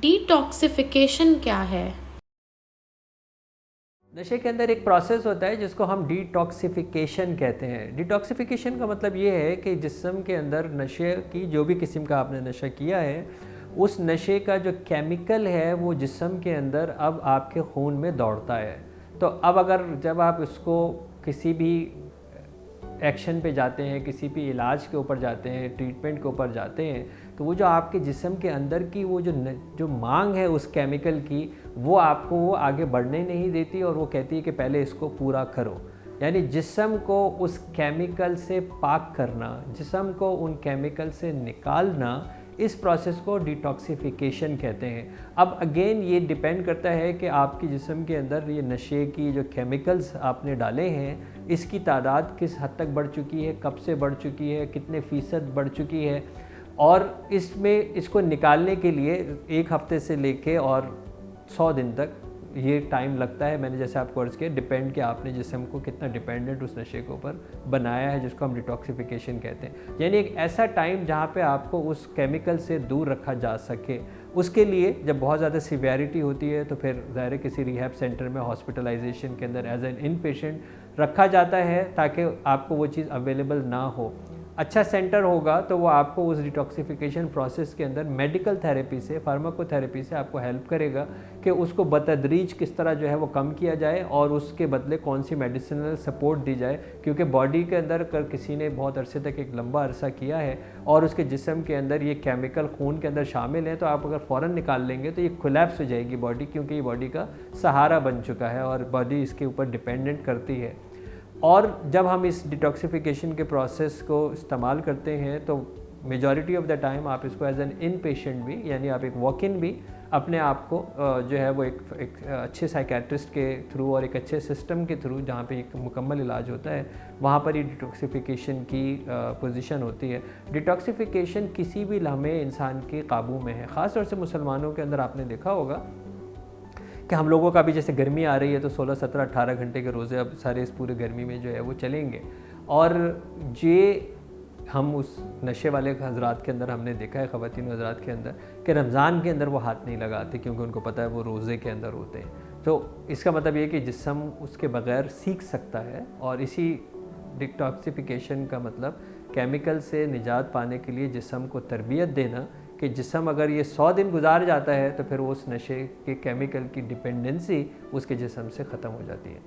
Detoxification क्या है? नशे के अंदर एक प्रोसेस होता है जिसको हम डिटॉक्सिफिकेशन कहते हैं। डिटॉक्सिफिकेशन का मतलब ये है कि जिस्म के अंदर नशे की जो भी किस्म का आपने नशा किया है, उस नशे का जो केमिकल है वो जिस्म के अंदर अब आपके खून में दौड़ता है। तो अब अगर जब आप इसको किसी भी एक्शन पे जाते हैं, किसी भी इलाज के ऊपर जाते हैं, ट्रीटमेंट के ऊपर जाते हैं, तो वो जो आपके जिस्म के अंदर की वो जो मांग है उस केमिकल की, वो आपको वो आगे बढ़ने नहीं देती और वो कहती है कि पहले इसको पूरा करो। यानी जिस्म को उस केमिकल से पाक करना, जिस्म को उन केमिकल से निकालना, इस प्रोसेस को डिटॉक्सिफिकेशन कहते हैं। अब अगेन ये डिपेंड करता है कि आपकी जिस्म के अंदर ये नशे की जो केमिकल्स आपने डाले हैं, इसकी तादाद किस हद तक बढ़ चुकी है, कब से बढ़ चुकी है, कितने फ़ीसद बढ़ चुकी है, और इसमें इसको निकालने के लिए 1 हफ़्ते से लेके और 100 दिन तक ये टाइम लगता है। मैंने जैसे आपको अर्ज़ किया, डिपेंड कि आपने जिस्म को कितना डिपेंडेंट उस नशे के ऊपर बनाया है, जिसको हम डिटॉक्सिफिकेशन कहते हैं। यानी एक ऐसा टाइम जहाँ पे आपको उस केमिकल से दूर रखा जा सके। उसके लिए जब बहुत ज़्यादा सीवियरिटी होती है तो फिर ज़ाहिर किसी रिहैब सेंटर में हॉस्पिटलाइजेशन के अंदर एज एन इन पेशेंट रखा जाता है ताकि आपको वो चीज़ अवेलेबल ना हो। अच्छा सेंटर होगा तो वो आपको उस डिटॉक्सिफिकेशन प्रोसेस के अंदर मेडिकल थेरेपी से, फार्माकोथेरेपी से आपको हेल्प करेगा कि उसको बतदरीज किस तरह जो है वो कम किया जाए और उसके बदले कौन सी मेडिसिनल सपोर्ट दी जाए। क्योंकि बॉडी के अंदर अगर किसी ने बहुत अरसे तक एक लंबा अरसा किया है और उसके जिस्म के अंदर ये केमिकल खून के अंदर शामिल है, तो आप अगर फ़ौरन निकाल लेंगे तो ये कोलैप्स हो जाएगी बॉडी, क्योंकि ये बॉडी का सहारा बन चुका है और बॉडी इसके ऊपर डिपेंडेंट करती है। और जब हम इस डिटॉक्सिफिकेशन के प्रोसेस को इस्तेमाल करते हैं तो मेजॉरिटी ऑफ द टाइम आप इसको एज एन इन पेशेंट भी, यानी आप एक वॉक इन भी अपने आप को जो है वो एक अच्छे साइकेट्रिस्ट के थ्रू और एक अच्छे सिस्टम के थ्रू, जहाँ पे एक मुकम्मल इलाज होता है, वहाँ पर ही डिटॉक्सिफिकेशन की पोजीशन होती है। डिटॉक्सिफिकेशन किसी भी लम्हे इंसान के काबू में है। ख़ास तौर से मुसलमानों के अंदर आपने देखा होगा कि हम लोगों का भी जैसे गर्मी आ रही है तो 16, 17, 18 घंटे के रोज़े अब सारे इस पूरे गर्मी में जो है वो चलेंगे। और ये हम उस नशे वाले हज़रात के अंदर हमने देखा है, ख़वातीन हज़रात के अंदर, कि रमज़ान के अंदर वो हाथ नहीं लगाते क्योंकि उनको पता है वो रोज़े के अंदर होते हैं। तो इसका मतलब ये कि जिस्म उसके बग़ैर सीख सकता है। और इसी डिटॉक्सिफिकेशन का मतलब केमिकल से निजात पाने के लिए जिस्म को तरबियत देना कि जिस्म अगर ये 100 दिन गुजार जाता है तो फिर उस नशे के केमिकल की डिपेंडेंसी उसके जिस्म से ख़त्म हो जाती है।